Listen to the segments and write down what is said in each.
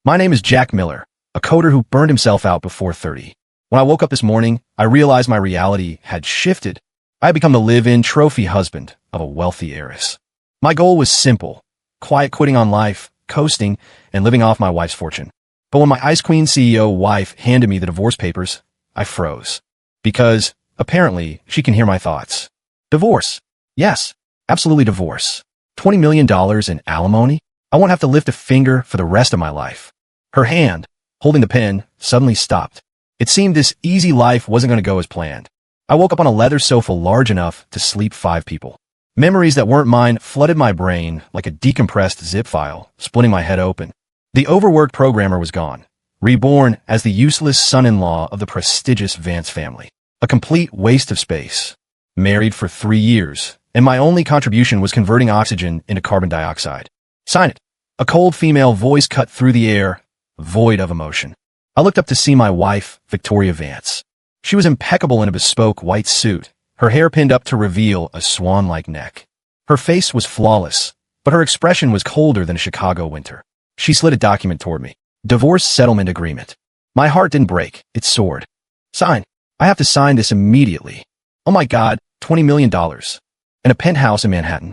My name is Jack Miller, a coder who burned himself out before 30. When I woke up this morning, I realized my reality had shifted. I had become the live-in trophy husband of a wealthy heiress. My goal was simple: quiet quitting on life, coasting, and living off my wife's fortune. But when my Ice Queen CEO wife handed me the divorce papers, I froze. Because, apparently, she can hear my thoughts. Divorce. Yes, absolutely divorce. $20 million in alimony? I won't have to lift a finger for the rest of my life. Her hand, holding the pen, suddenly stopped. It seemed this easy life wasn't going to go as planned. I woke up on a leather sofa large enough to sleep 5 people. Memories that weren't mine flooded my brain like a decompressed zip file, splitting my head open. The overworked programmer was gone, reborn as the useless son-in-law of the prestigious Vance family. A complete waste of space. Married for 3 years, and my only contribution was converting oxygen into carbon dioxide. Sign it. A cold female voice cut through the air, void of emotion. I looked up to see my wife, Victoria Vance. She was impeccable in a bespoke white suit, her hair pinned up to reveal a swan-like neck. Her face was flawless, but her expression was colder than a Chicago winter. She slid a document toward me. Divorce settlement agreement. My heart didn't break, it soared. Sign. I have to sign this immediately. Oh my God, $20 million. And a penthouse in Manhattan.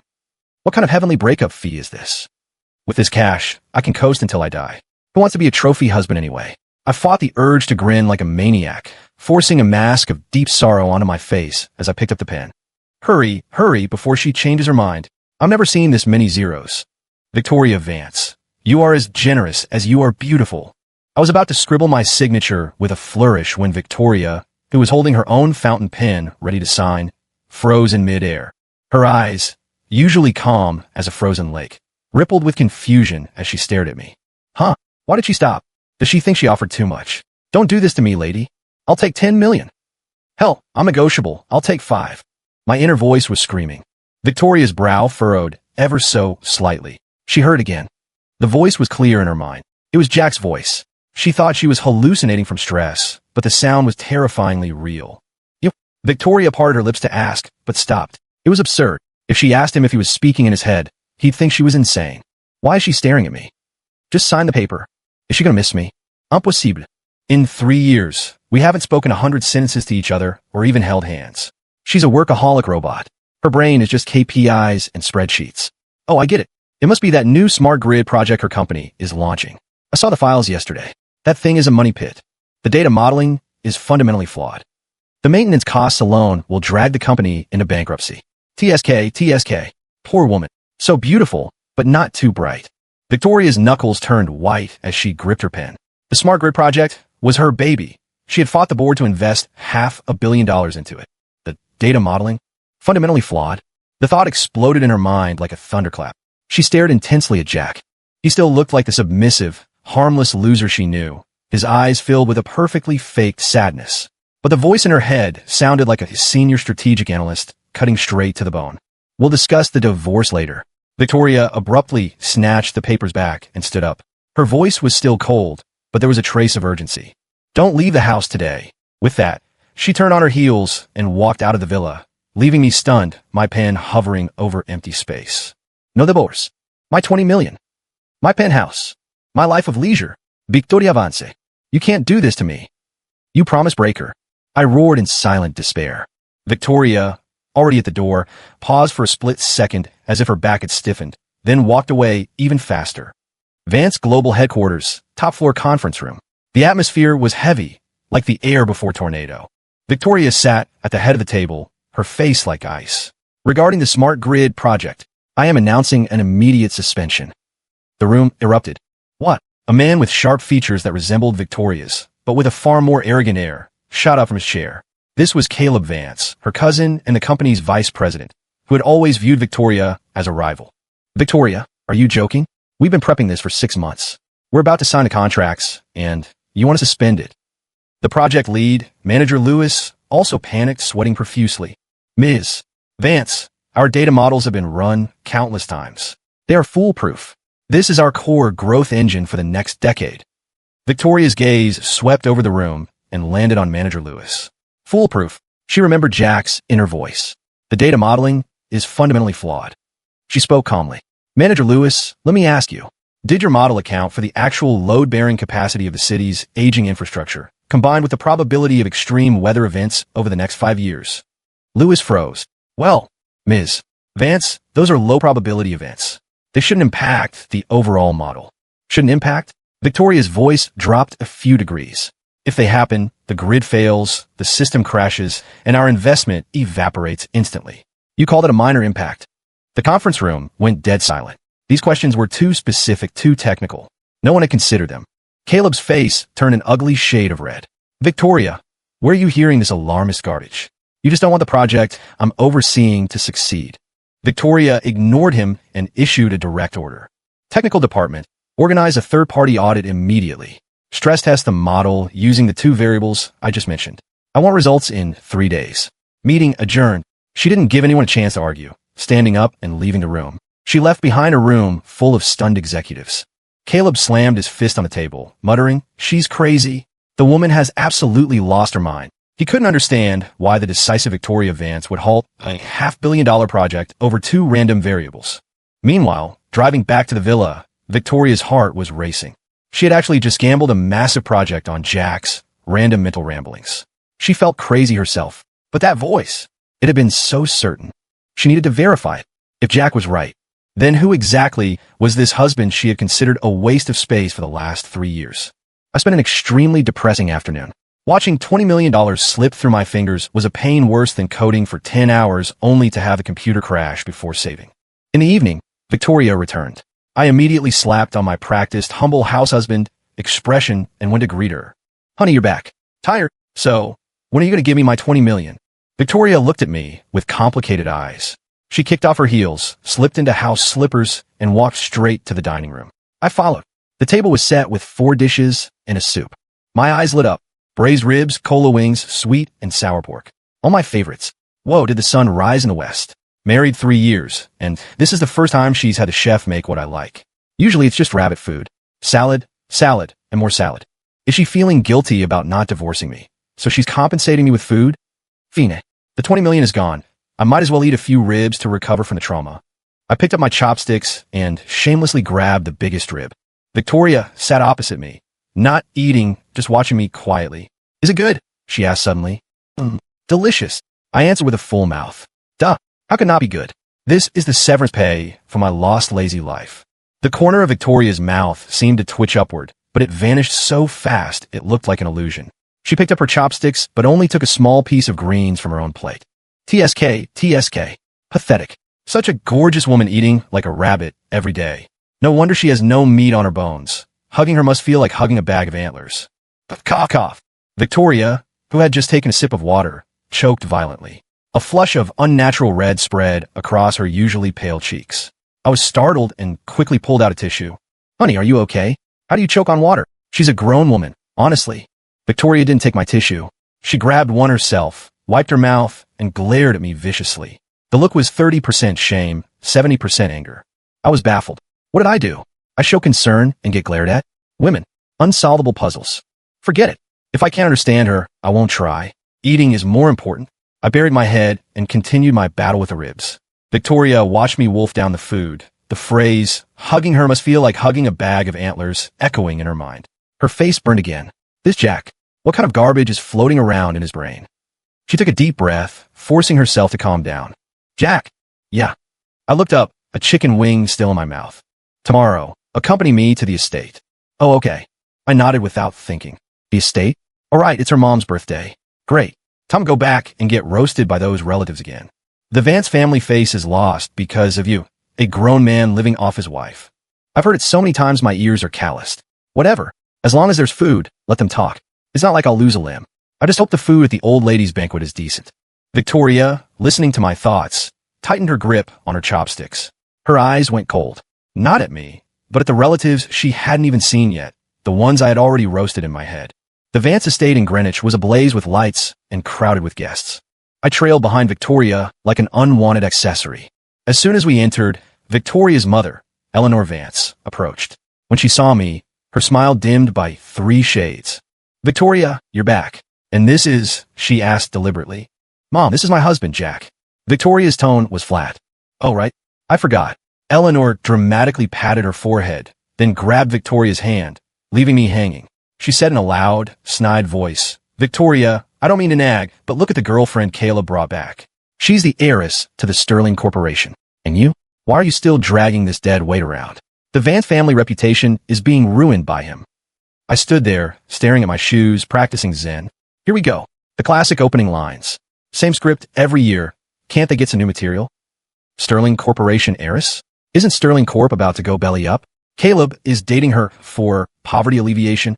What kind of heavenly breakup fee is this? With this cash, I can coast until I die. Who wants to be a trophy husband anyway? I fought the urge to grin like a maniac, forcing a mask of deep sorrow onto my face as I picked up the pen. Hurry, hurry, before she changes her mind. I've never seen this many zeros. Victoria Vance, you are as generous as you are beautiful. I was about to scribble my signature with a flourish when Victoria, who was holding her own fountain pen ready to sign, froze in midair. Her eyes, usually calm as a frozen lake, rippled with confusion as she stared at me. Huh? Why did she stop? Does she think she offered too much? Don't do this to me, lady. I'll take 10 million. Hell, I'm negotiable. I'll take 5. My inner voice was screaming. Victoria's brow furrowed ever so slightly. She heard again. The voice was clear in her mind. It was Jack's voice. She thought she was hallucinating from stress, but the sound was terrifyingly real. Victoria parted her lips to ask, but stopped. It was absurd. If she asked him if he was speaking in his head, he'd think she was insane. Why is she staring at me? Just sign the paper. Is she gonna miss me? Impossible. In 3 years, we haven't spoken 100 sentences to each other or even held hands. She's a workaholic robot. Her brain is just KPIs and spreadsheets. Oh, I get it. It must be that new smart grid project her company is launching. I saw the files yesterday. That thing is a money pit. The data modeling is fundamentally flawed. The maintenance costs alone will drag the company into bankruptcy. TSK. Poor woman. So beautiful, but not too bright. Victoria's knuckles turned white as she gripped her pen. The smart grid project was her baby. She had fought the board to invest $500 million into it. The data modeling? Fundamentally flawed. The thought exploded in her mind like a thunderclap. She stared intensely at Jack. He still looked like the submissive, harmless loser she knew, his eyes filled with a perfectly faked sadness. But the voice in her head sounded like a senior strategic analyst, cutting straight to the bone. We'll discuss the divorce later. Victoria abruptly snatched the papers back and stood up. Her voice was still cold, but there was a trace of urgency. Don't leave the house today. With that, she turned on her heels and walked out of the villa, leaving me stunned, my pen hovering over empty space. No divorce. My 20 million. My penthouse. My life of leisure. Victoria Vance. You can't do this to me. You promise breaker. I roared in silent despair. Victoria, already at the door, paused for a split second as if her back had stiffened, then walked away even faster. Vance Global Headquarters, top-floor conference room. The atmosphere was heavy, like the air before tornado. Victoria sat at the head of the table, her face like ice. Regarding the smart grid project, I am announcing an immediate suspension. The room erupted. What? A man with sharp features that resembled Victoria's, but with a far more arrogant air, shot up from his chair. This was Caleb Vance, her cousin and the company's vice president, who had always viewed Victoria as a rival. Victoria, are you joking? We've been prepping this for 6 months. We're about to sign the contracts, and you want to suspend it. The project lead, Manager Lewis, also panicked, sweating profusely. Ms. Vance, our data models have been run countless times. They are foolproof. This is our core growth engine for the next decade. Victoria's gaze swept over the room and landed on Manager Lewis. Foolproof. She remembered Jack's inner voice. The data modeling is fundamentally flawed. She spoke calmly. Manager Lewis, let me ask you, Did your model account for the actual load-bearing capacity of the city's aging infrastructure, combined with the probability of extreme weather events over the next 5 years? Lewis froze. Well, Ms. Vance, those are low-probability events. They shouldn't impact the overall model. Shouldn't impact? Victoria's voice dropped a few degrees. If they happen, the grid fails, the system crashes, and our investment evaporates instantly. You called it a minor impact. The conference room went dead silent. These questions were too specific, too technical. No one had considered them. Caleb's face turned an ugly shade of red. Victoria, where are you hearing this alarmist garbage? You just don't want the project I'm overseeing to succeed. Victoria ignored him and issued a direct order. Technical department, organize a third-party audit immediately. Stress test the model using the 2 variables I just mentioned. I want results in 3 days. Meeting adjourned. She didn't give anyone a chance to argue, standing up and leaving the room. She left behind a room full of stunned executives. Caleb slammed his fist on the table, muttering, "She's crazy. The woman has absolutely lost her mind." He couldn't understand why the decisive Victoria Vance would halt a $500 million project over 2 random variables. Meanwhile, driving back to the villa, Victoria's heart was racing. She had actually just gambled a massive project on Jack's random mental ramblings. She felt crazy herself, but that voice, it had been so certain. She needed to verify it. If Jack was right, then who exactly was this husband she had considered a waste of space for the last 3 years? I spent an extremely depressing afternoon. Watching $20 million slip through my fingers was a pain worse than coding for 10 hours only to have the computer crash before saving. In the evening, Victoria returned. I immediately slapped on my practiced humble house husband expression and went to greet her. "Honey, you're back. Tired? So, when are you going to give me my 20 million? Victoria looked at me with complicated eyes. She kicked off her heels, slipped into house slippers, and walked straight to the dining room. I followed. The table was set with 4 dishes and a soup. My eyes lit up. Braised ribs, cola wings, sweet and sour pork. All my favorites. Whoa, did the sun rise in the west? Married 3 years, and this is the first time she's had a chef make what I like. Usually it's just rabbit food. Salad, salad, and more salad. Is she feeling guilty about not divorcing me? So she's compensating me with food? Fine. The 20 million is gone. I might as well eat a few ribs to recover from the trauma. I picked up my chopsticks and shamelessly grabbed the biggest rib. Victoria sat opposite me, not eating, just watching me quietly. Is it good? She asked suddenly. Delicious. I answered with a full mouth. Duh. How could not be good? This is the severance pay for my lost lazy life. The corner of Victoria's mouth seemed to twitch upward, but it vanished so fast it looked like an illusion. She picked up her chopsticks, but only took a small piece of greens from her own plate. TSK, TSK. Pathetic. Such a gorgeous woman eating like a rabbit every day. No wonder she has no meat on her bones. Hugging her must feel like hugging a bag of antlers. Cough, cough. Victoria, who had just taken a sip of water, choked violently. A flush of unnatural red spread across her usually pale cheeks. I was startled and quickly pulled out a tissue. Honey, are you okay? How do you choke on water? She's a grown woman, honestly. Victoria didn't take my tissue. She grabbed one herself, wiped her mouth, and glared at me viciously. The look was 30% shame, 70% anger. I was baffled. What did I do? I show concern and get glared at? Women. Unsolvable puzzles. Forget it. If I can't understand her, I won't try. Eating is more important. I buried my head and continued my battle with the ribs. Victoria watched me wolf down the food. The phrase, hugging her must feel like hugging a bag of antlers, echoing in her mind. Her face burned again. This Jack, what kind of garbage is floating around in his brain? She took a deep breath, forcing herself to calm down. Jack. Yeah. I looked up, a chicken wing still in my mouth. Tomorrow, accompany me to the estate. Oh, okay. I nodded without thinking. The estate? All right, it's her mom's birthday. Great. Time to go back and get roasted by those relatives again. The Vance family face is lost because of you, a grown man living off his wife. I've heard it so many times my ears are calloused. Whatever. As long as there's food, let them talk. It's not like I'll lose a limb. I just hope the food at the old ladies' banquet is decent. Victoria, listening to my thoughts, tightened her grip on her chopsticks. Her eyes went cold. Not at me, but at the relatives she hadn't even seen yet, the ones I had already roasted in my head. The Vance estate in Greenwich was ablaze with lights and crowded with guests. I trailed behind Victoria like an unwanted accessory. As soon as we entered, Victoria's mother, Eleanor Vance, approached. When she saw me, her smile dimmed by 3 shades. Victoria, you're back. And this is, she asked deliberately. Mom, this is my husband, Jack. Victoria's tone was flat. Oh, right. I forgot. Eleanor dramatically patted her forehead, then grabbed Victoria's hand, leaving me hanging. She said in a loud, snide voice, "Victoria, I don't mean to nag, but look at the girlfriend Caleb brought back. She's the heiress to the Sterling Corporation. And you? Why are you still dragging this dead weight around? The Vance family reputation is being ruined by him." I stood there, staring at my shoes, practicing Zen. Here we go. The classic opening lines. Same script every year. Can't they get some new material? Sterling Corporation heiress? Isn't Sterling Corp about to go belly up? Caleb is dating her for poverty alleviation?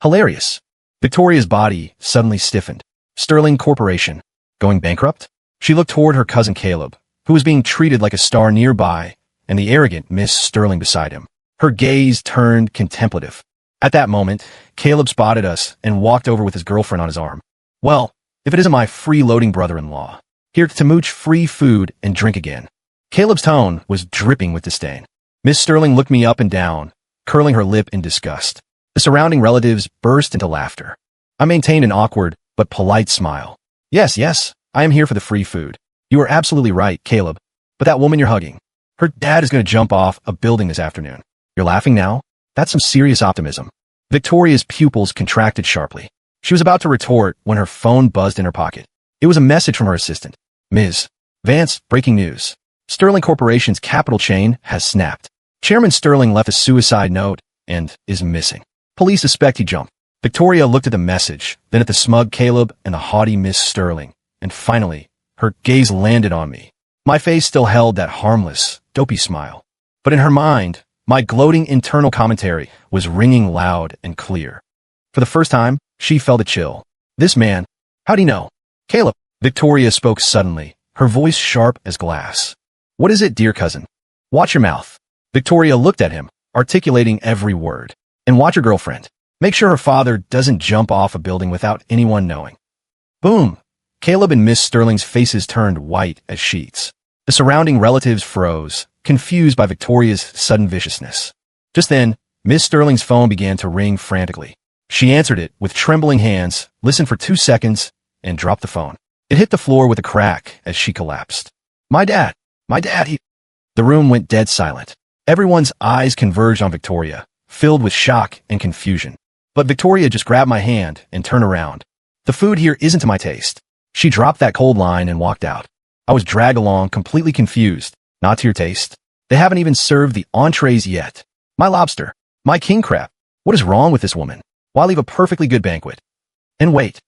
Hilarious. Victoria's body suddenly stiffened. Sterling Corporation. Going bankrupt? She looked toward her cousin Caleb, who was being treated like a star nearby, and the arrogant Miss Sterling beside him. Her gaze turned contemplative. At that moment, Caleb spotted us and walked over with his girlfriend on his arm. Well, if it isn't my freeloading brother-in-law. Here to mooch free food and drink again. Caleb's tone was dripping with disdain. Miss Sterling looked me up and down, curling her lip in disgust. The surrounding relatives burst into laughter. I maintained an awkward but polite smile. Yes, I am here for the free food. You are absolutely right, Caleb. But that woman you're hugging, her dad is going to jump off a building this afternoon. You're laughing now? That's some serious optimism. Victoria's pupils contracted sharply. She was about to retort when her phone buzzed in her pocket. It was a message from her assistant. Ms. Vance, breaking news. Sterling Corporation's capital chain has snapped. Chairman Sterling left a suicide note and is missing. Police suspect he jumped. Victoria looked at the message, then at the smug Caleb and the haughty Miss Sterling, and finally, her gaze landed on me. My face still held that harmless, dopey smile. But in her mind, my gloating internal commentary was ringing loud and clear. For the first time, she felt a chill. This man, how'd he know? Caleb. Victoria spoke suddenly, her voice sharp as glass. What is it, dear cousin? Watch your mouth. Victoria looked at him, articulating every word. And watch your girlfriend. Make sure her father doesn't jump off a building without anyone knowing. Boom. Caleb and Miss Sterling's faces turned white as sheets. The surrounding relatives froze, confused by Victoria's sudden viciousness. Just then, Miss Sterling's phone began to ring frantically. She answered it with trembling hands, listened for 2 seconds, and dropped the phone. It hit the floor with a crack as she collapsed. My dad, he... The room went dead silent. Everyone's eyes converged on Victoria, filled with shock and confusion. But Victoria just grabbed my hand and turned around. The food here isn't to my taste. She dropped that cold line and walked out. I was dragged along, completely confused. Not to your taste. They haven't even served the entrees yet. My lobster, my king crab. What is wrong with this woman? Why leave a perfectly good banquet? And wait,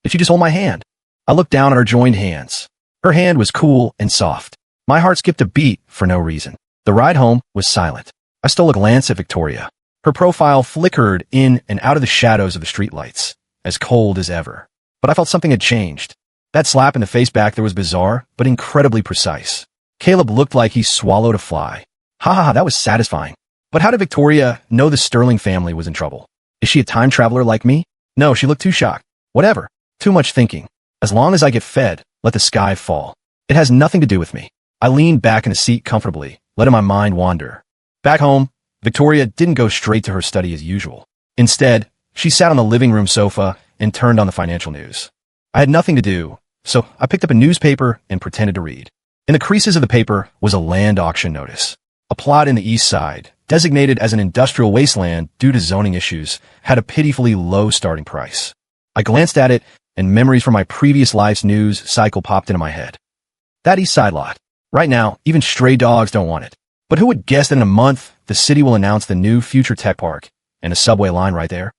did she just hold my hand? I looked down at our joined hands. Her hand was cool and soft. My heart skipped a beat for no reason. The ride home was silent. I stole a glance at Victoria. Her profile flickered in and out of the shadows of the streetlights, as cold as ever. But I felt something had changed. That slap in the face back there was bizarre, but incredibly precise. Caleb looked like he swallowed a fly. Ha, that was satisfying. But how did Victoria know the Sterling family was in trouble? Is she a time traveler like me? No, she looked too shocked. Whatever. Too much thinking. As long as I get fed, let the sky fall. It has nothing to do with me. I leaned back in the seat comfortably, letting my mind wander. Back home, Victoria didn't go straight to her study as usual. Instead, she sat on the living room sofa and turned on the financial news. I had nothing to do, so I picked up a newspaper and pretended to read. In the creases of the paper was a land auction notice. A plot in the east side, designated as an industrial wasteland due to zoning issues, had a pitifully low starting price. I glanced at it, and memories from my previous life's news cycle popped into my head. That east side lot. Right now, even stray dogs don't want it. But who would guess that in a month, the city will announce the new future tech park and a subway line right there?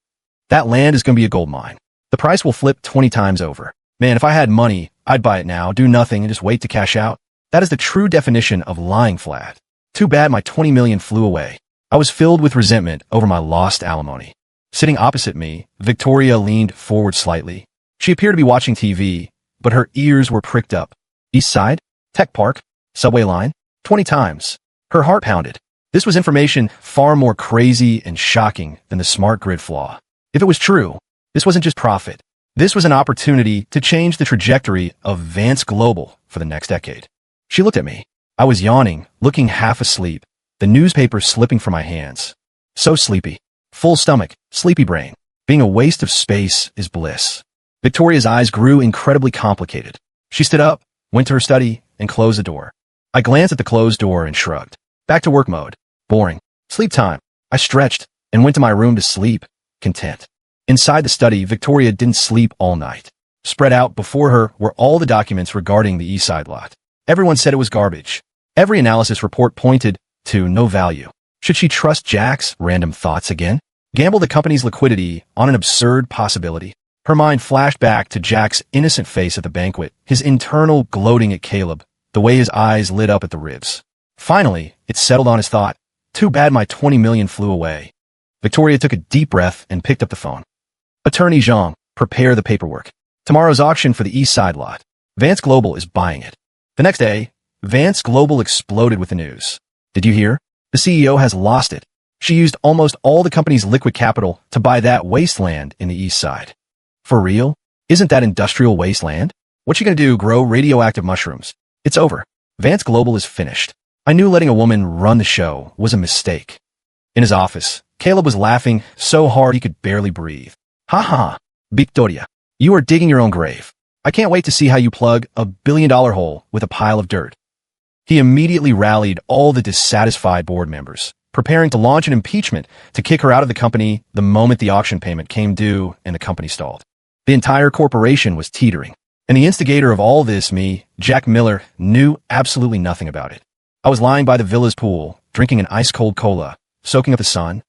That land is going to be a gold mine. The price will flip 20 times over. Man, if I had money, I'd buy it now, do nothing, and just wait to cash out. That is the true definition of lying flat. Too bad my 20 million flew away. I was filled with resentment over my lost alimony. Sitting opposite me, Victoria leaned forward slightly. She appeared to be watching TV, but her ears were pricked up. East Side? Tech Park? Subway line? 20 times. Her heart pounded. This was information far more crazy and shocking than the smart grid flaw. If it was true, this wasn't just profit. This was an opportunity to change the trajectory of Vance Global for the next decade. She looked at me. I was yawning, looking half asleep, the newspaper slipping from my hands. So sleepy. Full stomach, sleepy brain. Being a waste of space is bliss. Victoria's eyes grew incredibly complicated. She stood up, went to her study, and closed the door. I glanced at the closed door and shrugged. Back to work mode. Boring. Sleep time. I stretched and went to my room to sleep, content. Inside the study, Victoria didn't sleep all night. Spread out before her were all the documents regarding the East Side lot. Everyone said it was garbage. Every analysis report pointed to no value. Should she trust Jack's random thoughts again? Gamble the company's liquidity on an absurd possibility? Her mind flashed back to Jack's innocent face at the banquet, his internal gloating at Caleb, the way his eyes lit up at the ribs. Finally, it settled on his thought. Too bad my 20 million flew away. Victoria took a deep breath and picked up the phone. Attorney Zhang, prepare the paperwork. Tomorrow's auction for the East Side lot. Vance Global is buying it. The next day, Vance Global exploded with the news. Did you hear? The CEO has lost it. She used almost all the company's liquid capital to buy that wasteland in the East Side. For real? Isn't that industrial wasteland? What's she gonna do, grow radioactive mushrooms? It's over. Vance Global is finished. I knew letting a woman run the show was a mistake. In his office, Caleb was laughing so hard he could barely breathe. Ha ha, Victoria, you are digging your own grave. I can't wait to see how you plug a billion-dollar hole with a pile of dirt. He immediately rallied all the dissatisfied board members, preparing to launch an impeachment to kick her out of the company the moment the auction payment came due and the company stalled. The entire corporation was teetering, and the instigator of all this, me, Jack Miller, knew absolutely nothing about it. I was lying by the villa's pool, drinking an ice-cold cola, soaking up the sun.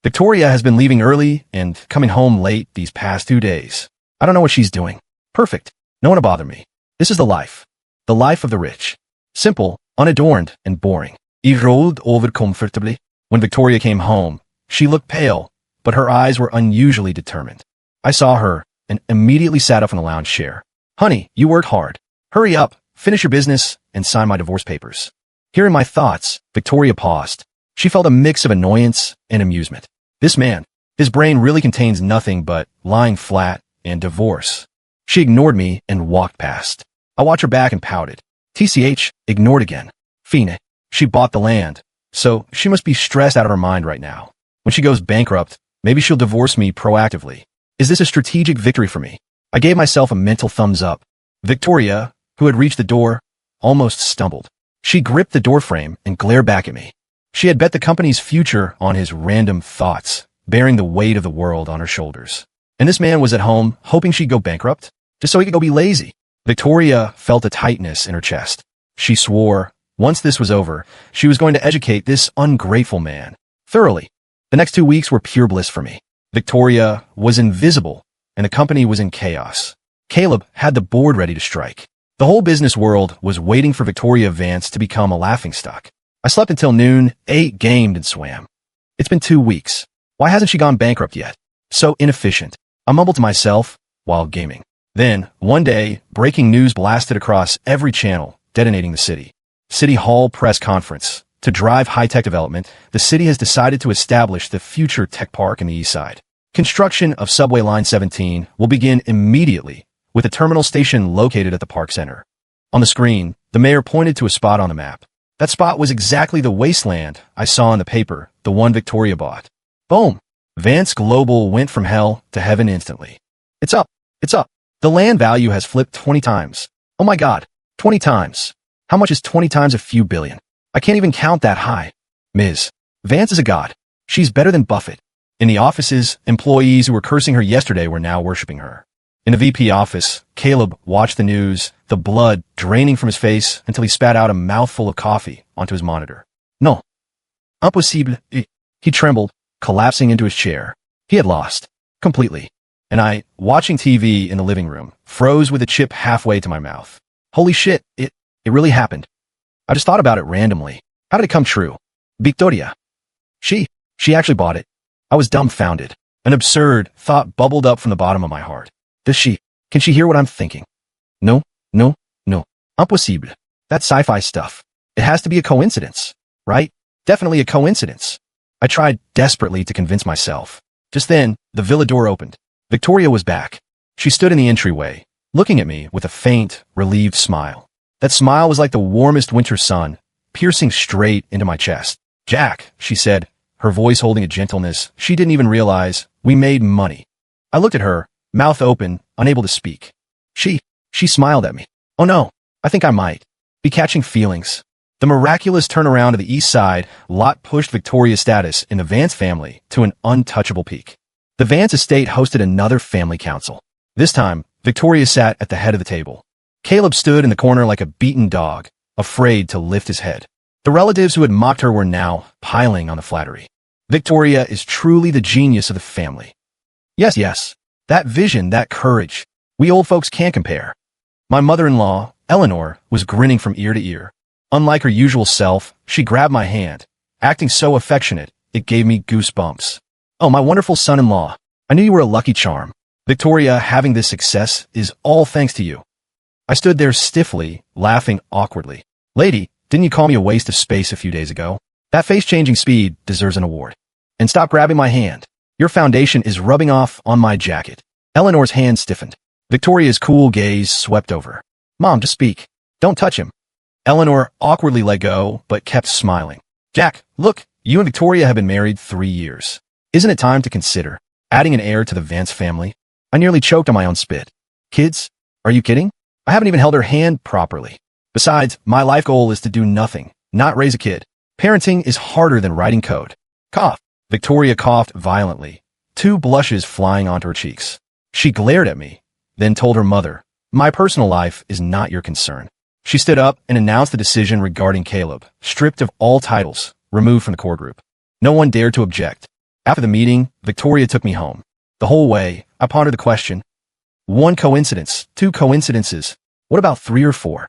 Victoria has been leaving early and coming home late these past 2 days. I don't know what she's doing. Perfect. No one to bother me. This is the life. The life of the rich. Simple, unadorned, and boring. He rolled over comfortably. When Victoria came home, she looked pale, but her eyes were unusually determined. I saw her and immediately sat up in the lounge chair. Honey, you worked hard. Hurry up, finish your business, and sign my divorce papers. Hearing my thoughts, Victoria paused. She felt a mix of annoyance and amusement. This man, his brain really contains nothing but lying flat and divorce. She ignored me and walked past. I watched her back and pouted. TCH, ignored again. Fine. She bought the land, so she must be stressed out of her mind right now. When she goes bankrupt, maybe she'll divorce me proactively. Is this a strategic victory for me? I gave myself a mental thumbs up. Victoria, who had reached the door, almost stumbled. She gripped the doorframe and glared back at me. She had bet the company's future on his random thoughts, bearing the weight of the world on her shoulders. And this man was at home, hoping she'd go bankrupt, just so he could go be lazy. Victoria felt a tightness in her chest. She swore, once this was over, she was going to educate this ungrateful man thoroughly. The next 2 weeks were pure bliss for me. Victoria was invisible, and the company was in chaos. Caleb had the board ready to strike. The whole business world was waiting for Victoria Vance to become a laughingstock. I slept until noon, ate, gamed, and swam. It's been 2 weeks. Why hasn't she gone bankrupt yet? So inefficient. I mumbled to myself while gaming. Then, one day, breaking news blasted across every channel, detonating the city. City Hall press conference. To drive high-tech development, the city has decided to establish the future tech park in the East Side. Construction of Subway Line 17 will begin immediately, with a terminal station located at the park center. On the screen, the mayor pointed to a spot on the map. That spot was exactly the wasteland I saw in the paper, the one Victoria bought. Boom! Vance Global went from hell to heaven instantly. It's up! It's up! The land value has flipped 20 times. Oh my god, 20 times. How much is 20 times a few billion? I can't even count that high. Ms. Vance is a god. She's better than Buffett. In the offices, employees who were cursing her yesterday were now worshipping her. In the VP office, Caleb watched the news, the blood draining from his face until he spat out a mouthful of coffee onto his monitor. No. Impossible. He trembled, collapsing into his chair. He had lost. Completely. And I, watching TV in the living room, froze with a chip halfway to my mouth. Holy shit, it really happened. I just thought about it randomly. How did it come true? Victoria. She actually bought it. I was dumbfounded. An absurd thought bubbled up from the bottom of my heart. Can she hear what I'm thinking? No. Impossible. That's sci-fi stuff. It has to be a coincidence, right? Definitely a coincidence. I tried desperately to convince myself. Just then, the villa door opened. Victoria was back. She stood in the entryway, looking at me with a faint, relieved smile. That smile was like the warmest winter sun, piercing straight into my chest. Jack, she said, her voice holding a gentleness she didn't even realize. We made money. I looked at her, mouth open, unable to speak. She smiled at me. Oh no, I think I might be catching feelings. The miraculous turnaround of the East Side lot pushed Victoria's status in the Vance family to an untouchable peak. The Vance estate hosted another family council. This time, Victoria sat at the head of the table. Caleb stood in the corner like a beaten dog, afraid to lift his head. The relatives who had mocked her were now piling on the flattery. Victoria is truly the genius of the family. Yes, that vision, that courage, we old folks can't compare. My mother-in-law, Eleanor, was grinning from ear to ear. Unlike her usual self, she grabbed my hand, acting so affectionate, it gave me goosebumps. Oh, my wonderful son-in-law, I knew you were a lucky charm. Victoria, having this success is all thanks to you. I stood there stiffly, laughing awkwardly. Lady, didn't you call me a waste of space a few days ago? That face-changing speed deserves an award. And stop grabbing my hand. Your foundation is rubbing off on my jacket. Eleanor's hand stiffened. Victoria's cool gaze swept over. Mom, just speak. Don't touch him. Eleanor awkwardly let go, but kept smiling. Jack, look, you and Victoria have been married 3 years. Isn't it time to consider adding an heir to the Vance family? I nearly choked on my own spit. Kids? Are you kidding? I haven't even held her hand properly. Besides, my life goal is to do nothing, not raise a kid. Parenting is harder than writing code. Cough. Victoria coughed violently, 2 blushes flying onto her cheeks. She glared at me, then told her mother, my personal life is not your concern. She stood up and announced the decision regarding Caleb, stripped of all titles, removed from the core group. No one dared to object. After the meeting, Victoria took me home. The whole way, I pondered the question. 1 coincidence, 2 coincidences. What about 3 or 4?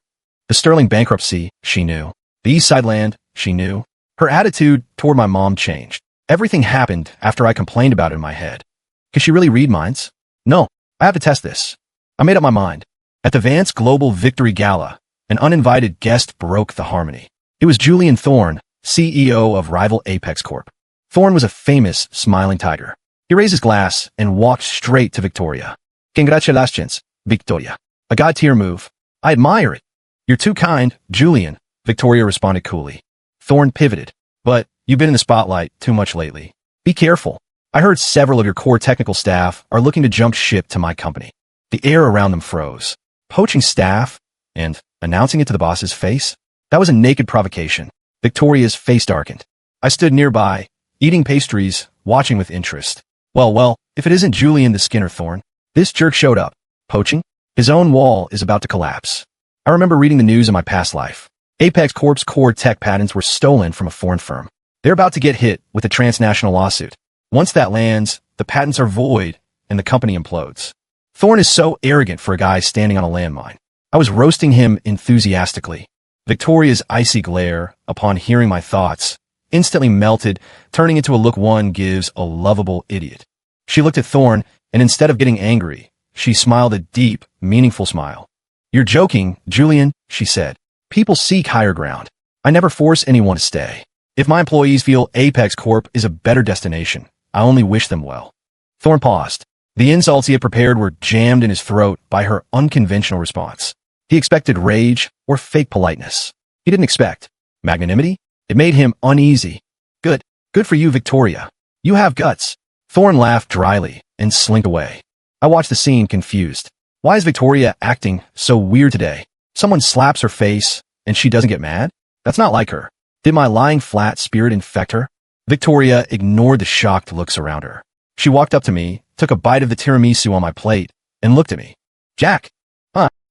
The Sterling bankruptcy, she knew. The East Side land, she knew. Her attitude toward my mom changed. Everything happened after I complained about it in my head. Could she really read minds? No, I have to test this. I made up my mind. At the Vance Global Victory Gala, an uninvited guest broke the harmony. It was Julian Thorne, CEO of rival Apex Corp. Thorne was a famous, smiling tiger. He raised his glass and walked straight to Victoria. Congratulations, Victoria. A god-tier move. I admire it. You're too kind, Julian, Victoria responded coolly. Thorne pivoted. But you've been in the spotlight too much lately. Be careful. I heard several of your core technical staff are looking to jump ship to my company. The air around them froze. Poaching staff and announcing it to the boss's face? That was a naked provocation. Victoria's face darkened. I stood nearby, eating pastries, watching with interest. Well, if it isn't Julian the Skinner Thorne. This jerk showed up. Poaching? His own wall is about to collapse. I remember reading the news in my past life. Apex Corp's core tech patents were stolen from a foreign firm. They're about to get hit with a transnational lawsuit. Once that lands, the patents are void and the company implodes. Thorne is so arrogant for a guy standing on a landmine. I was roasting him enthusiastically. Victoria's icy glare, upon hearing my thoughts, instantly melted, turning into a look one gives a lovable idiot. She looked at Thorne, and instead of getting angry, she smiled a deep, meaningful smile. You're joking, Julian, she said. People seek higher ground. I never force anyone to stay. If my employees feel Apex Corp is a better destination, I only wish them well. Thorne paused. The insults he had prepared were jammed in his throat by her unconventional response. He expected rage or fake politeness. He didn't expect magnanimity. It made him uneasy. Good for you, Victoria. You have guts. Thorne laughed dryly and slinked away. I watched the scene confused. Why is Victoria acting so weird today? Someone slaps her face, and she doesn't get mad? That's not like her. Did my lying flat spirit infect her? Victoria ignored the shocked looks around her. She walked up to me, took a bite of the tiramisu on my plate, and looked at me. Jack,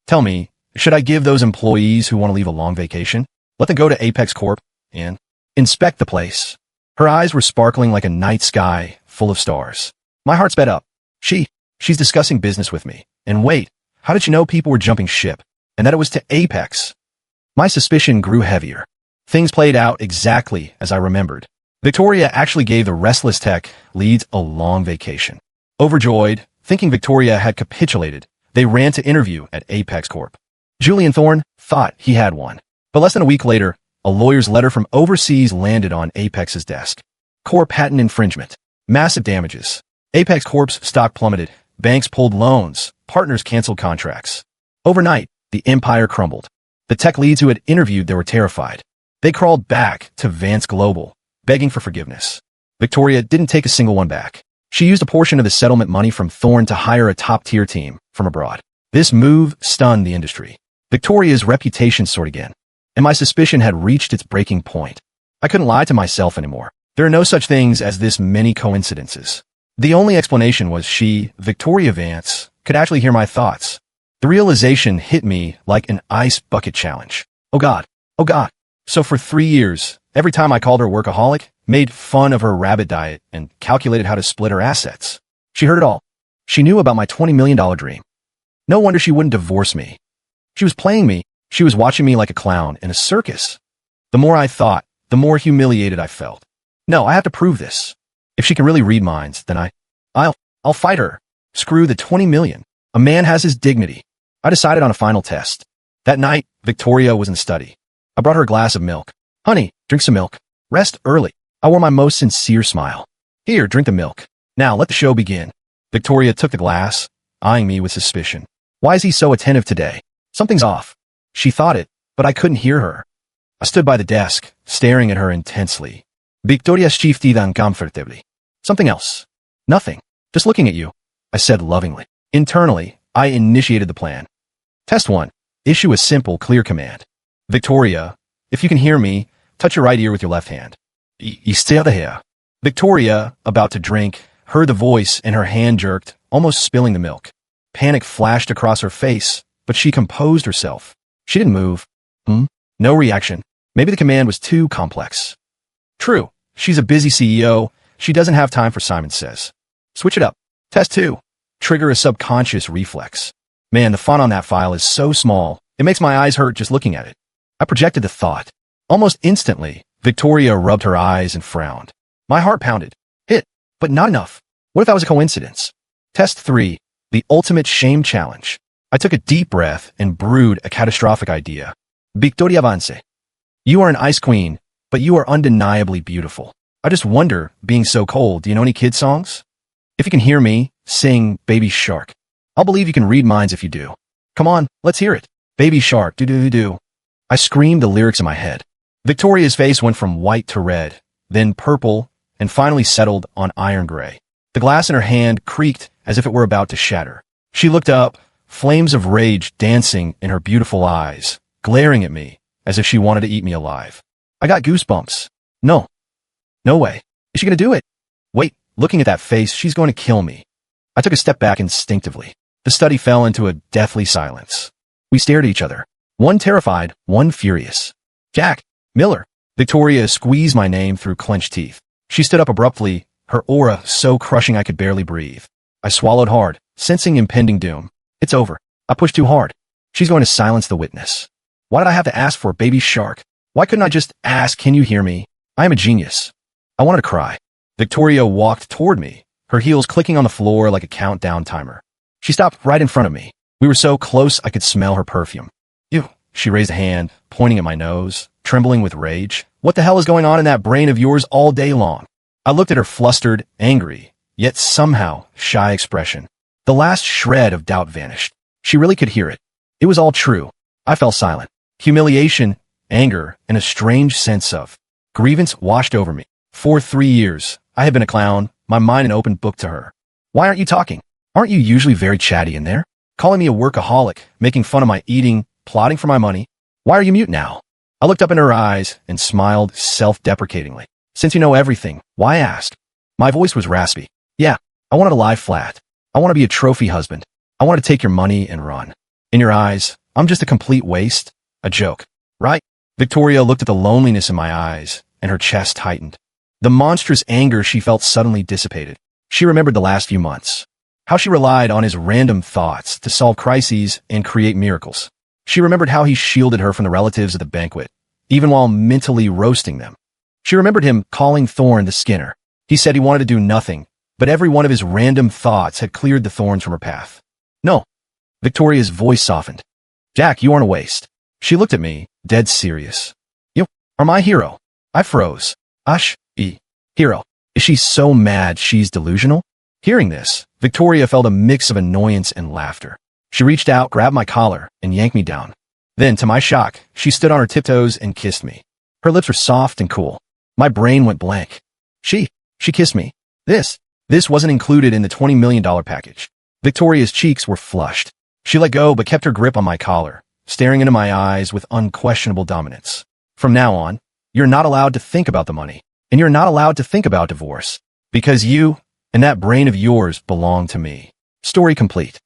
tell me, should I give those employees who want to leave a long vacation? Let them go to Apex Corp and inspect the place. Her eyes were sparkling like a night sky full of stars. My heart sped up. She's discussing business with me. And wait, how did she know people were jumping ship? And that it was to Apex? My suspicion grew heavier. Things played out exactly as I remembered. Victoria actually gave the restless tech leads a long vacation. Overjoyed, thinking Victoria had capitulated, they ran to interview at Apex Corp. Julian Thorne thought he had one. But less than a week later, a lawyer's letter from overseas landed on Apex's desk. Core patent infringement. Massive damages. Apex Corp's stock plummeted. Banks pulled loans. Partners canceled contracts. Overnight, the empire crumbled. The tech leads who had interviewed they were terrified. They crawled back to Vance Global, begging for forgiveness. Victoria didn't take a single one back. She used a portion of the settlement money from Thorne to hire a top-tier team from abroad. This move stunned the industry. Victoria's reputation soared again. and my suspicion had reached its breaking point. I couldn't lie to myself anymore. There are no such things as this many coincidences. The only explanation was she, Victoria Vance, could actually hear my thoughts. The realization hit me like an ice bucket challenge. Oh God. Oh God. So for 3 years, every time I called her workaholic, made fun of her rabbit diet, and calculated how to split her assets, she heard it all. She knew about my $20 million dream. No wonder she wouldn't divorce me. She was playing me. She was watching me like a clown in a circus. The more I thought, the more humiliated I felt. No, I have to prove this. If she can really read minds, then I'll fight her. Screw the 20 million. A man has his dignity. I decided on a final test. That night, Victoria was in study. I brought her a glass of milk. Honey, drink some milk. Rest early. I wore my most sincere smile. Here, drink the milk. Now let the show begin. Victoria took the glass, eyeing me with suspicion. Why is he so attentive today? Something's off. She thought it, but I couldn't hear her. I stood by the desk, staring at her intensely. Victoria shifted uncomfortably. Something else. Nothing. Just looking at you, I said lovingly. Internally, I initiated the plan. Test 1. Issue a simple, clear command. Victoria, if you can hear me, touch your right ear with your left hand. Here. Victoria, about to drink, heard the voice and her hand jerked, almost spilling the milk. Panic flashed across her face, but she composed herself. She didn't move. No reaction. Maybe the command was too complex. True. She's a busy CEO. She doesn't have time for Simon Says. Switch it up. Test 2. Trigger a subconscious reflex. Man, the font on that file is so small, it makes my eyes hurt just looking at it. I projected the thought. Almost instantly, Victoria rubbed her eyes and frowned. My heart pounded. Hit, but not enough. What if that was a coincidence? Test 3. The ultimate shame challenge. I took a deep breath and brewed a catastrophic idea. Victoria Vance. You are an ice queen, but you are undeniably beautiful. I just wonder, being so cold, do you know any kid songs? If you can hear me, sing Baby Shark. I'll believe you can read minds if you do. Come on, let's hear it. Baby Shark, do-do-do-do. I screamed the lyrics in my head. Victoria's face went from white to red, then purple, and finally settled on iron gray. The glass in her hand creaked as if it were about to shatter. She looked up, flames of rage dancing in her beautiful eyes, glaring at me as if she wanted to eat me alive. I got goosebumps. No. No way. Is she going to do it? Wait, looking at that face, she's going to kill me. I took a step back instinctively. The study fell into a deathly silence. We stared at each other, one terrified, one furious. Jack, Miller. Victoria squeezed my name through clenched teeth. She stood up abruptly, her aura so crushing I could barely breathe. I swallowed hard, sensing impending doom. It's over. I pushed too hard. She's going to silence the witness. Why did I have to ask for a Baby Shark? Why couldn't I just ask, can you hear me? I am a genius. I wanted to cry. Victoria walked toward me, her heels clicking on the floor like a countdown timer. She stopped right in front of me. We were so close I could smell her perfume. Ew. She raised a hand, pointing at my nose, trembling with rage. What the hell is going on in that brain of yours all day long? I looked at her flustered, angry, yet somehow shy expression. The last shred of doubt vanished. She really could hear it. It was all true. I fell silent. Humiliation, anger, and a strange sense of grievance washed over me. For 3 years, I had been a clown, my mind an open book to her. Why aren't you talking? Aren't you usually very chatty in there? Calling me a workaholic, making fun of my eating, plotting for my money. Why are you mute now? I looked up in her eyes and smiled self-deprecatingly. Since you know everything, why ask? My voice was raspy. Yeah, I wanted to lie flat. I want to be a trophy husband. I want to take your money and run. In your eyes, I'm just a complete waste, a joke, right? Victoria looked at the loneliness in my eyes, and her chest tightened. The monstrous anger she felt suddenly dissipated. She remembered the last few months. How she relied on his random thoughts to solve crises and create miracles. She remembered how he shielded her from the relatives at the banquet, even while mentally roasting them. She remembered him calling Thorn the Skinner. He said he wanted to do nothing, but every one of his random thoughts had cleared the thorns from her path. No. Victoria's voice softened. Jack, you aren't a waste. She looked at me, dead serious. You are my hero. I froze. Hero. Is she so mad she's delusional? Hearing this, Victoria felt a mix of annoyance and laughter. She reached out, grabbed my collar, and yanked me down. Then, to my shock, she stood on her tiptoes and kissed me. Her lips were soft and cool. My brain went blank. She kissed me. This wasn't included in the $20 million package. Victoria's cheeks were flushed. She let go but kept her grip on my collar, staring into my eyes with unquestionable dominance. From now on, you're not allowed to think about the money, and you're not allowed to think about divorce, because you and that brain of yours belong to me. Story complete.